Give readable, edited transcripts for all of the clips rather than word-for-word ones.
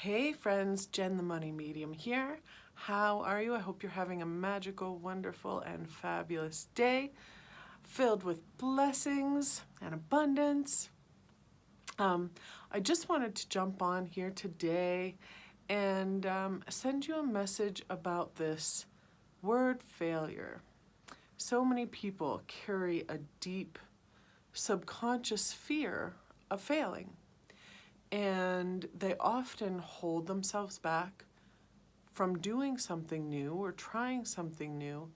Hey friends, Jen the Money Medium here. How are you? I hope you're having a magical, wonderful, and fabulous day filled with blessings and abundance. I just wanted to jump on here today and send you a message about this word failure. So many people carry a deep subconscious fear of failing. And they often hold themselves back from doing something new or trying something new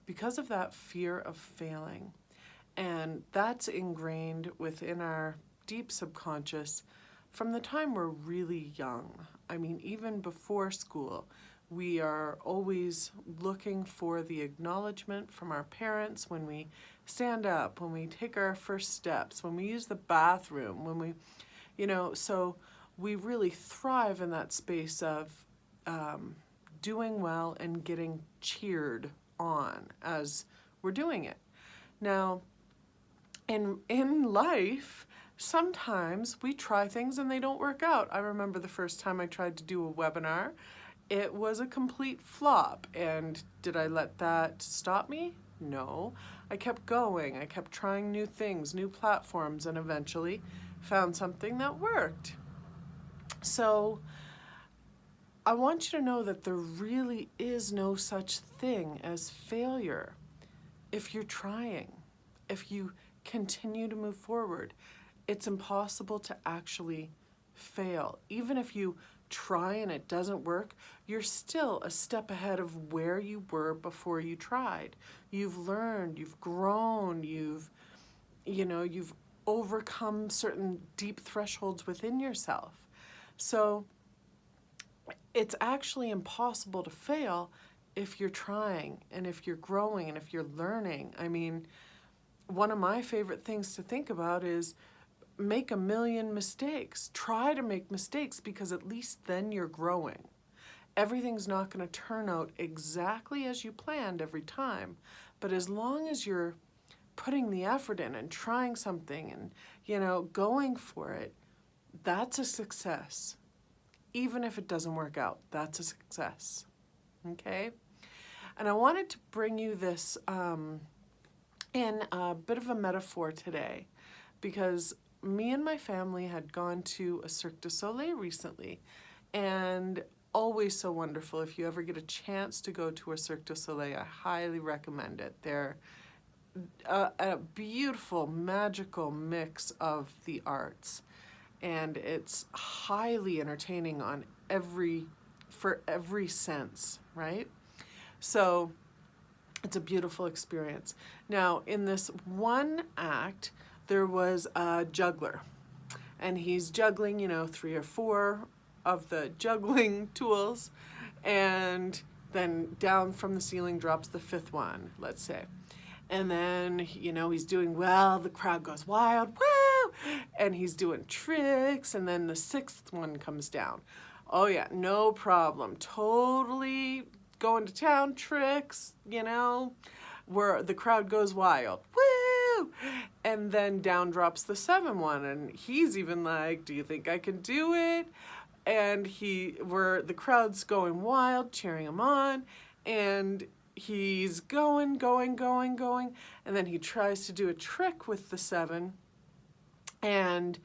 because of that fear of failing. And that's ingrained within our deep subconscious from the time we're really young. I mean, even before school, we are always looking for the acknowledgement from our parents when we stand up, when we take our first steps, when we use the bathroom, when we so we really thrive in that space of doing well and getting cheered on as we're doing it. Now, in life, sometimes we try things and they don't work out. I remember the first time I tried to do a webinar, it was a complete flop. And did I let that stop me? No. I kept going. I kept trying new things, new platforms, and eventually found something that worked. So I want you to know that there really is no such thing as failure if you're trying, if you continue to move forward. It's impossible to actually fail. Even if you try and it doesn't work, you're still a step ahead of where you were before you tried. You've learned, you've grown, you've overcome certain deep thresholds within yourself. So it's actually impossible to fail if you're trying and if you're growing and if you're learning. I mean, one of my favorite things to think about is make a million mistakes. Try to make mistakes because at least then you're growing. Everything's not going to turn out exactly as you planned every time, but as long as you're putting the effort in and trying something and, going for it, that's a success. Even if it doesn't work out, that's a success. Okay? And I wanted to bring you this in a bit of a metaphor today because me and my family had gone to a Cirque du Soleil recently, and always so wonderful. If you ever get a chance to go to a Cirque du Soleil, I highly recommend it. They're a beautiful, magical mix of the arts, and it's highly entertaining for every sense, right? So it's a beautiful experience. Now, in this one act, there was a juggler, and he's juggling, 3 or 4 of the juggling tools, and then down from the ceiling drops the 5th one, let's say. And then, he's doing well, the crowd goes wild, woo! And he's doing tricks, and then the 6th one comes down. Oh yeah, no problem. Totally going to town, tricks, where the crowd goes wild, woo! And then down drops the 7th one, and he's even like, do you think I can do it? And where the crowd's going wild, cheering him on, and he's going, and then he tries to do a trick with the 7, and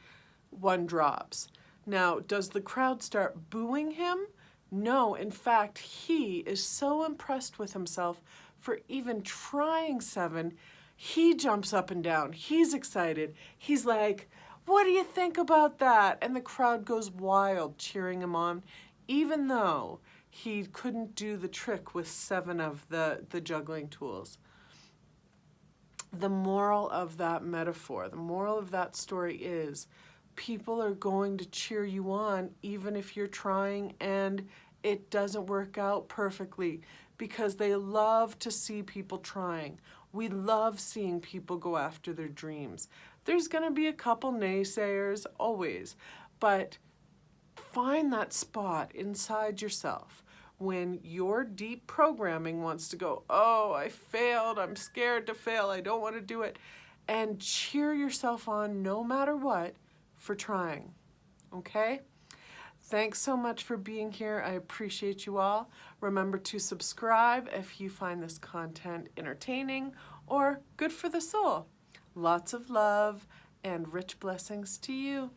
1 drops. Now, does the crowd start booing him? No, in fact, he is so impressed with himself for even trying 7, he jumps up and down. He's excited. He's like, what do you think about that? And the crowd goes wild, cheering him on, even though he couldn't do the trick with 7 of the juggling tools. The moral of that metaphor, the moral of that story is people are going to cheer you on even if you're trying and it doesn't work out perfectly, because they love to see people trying. We love seeing people go after their dreams. There's going to be a couple naysayers, always, but find that spot inside yourself when your deep programming wants to go, oh, I failed, I'm scared to fail, I don't want to do it, and cheer yourself on no matter what for trying, okay? Thanks so much for being here. I appreciate you all. Remember to subscribe if you find this content entertaining or good for the soul. Lots of love and rich blessings to you.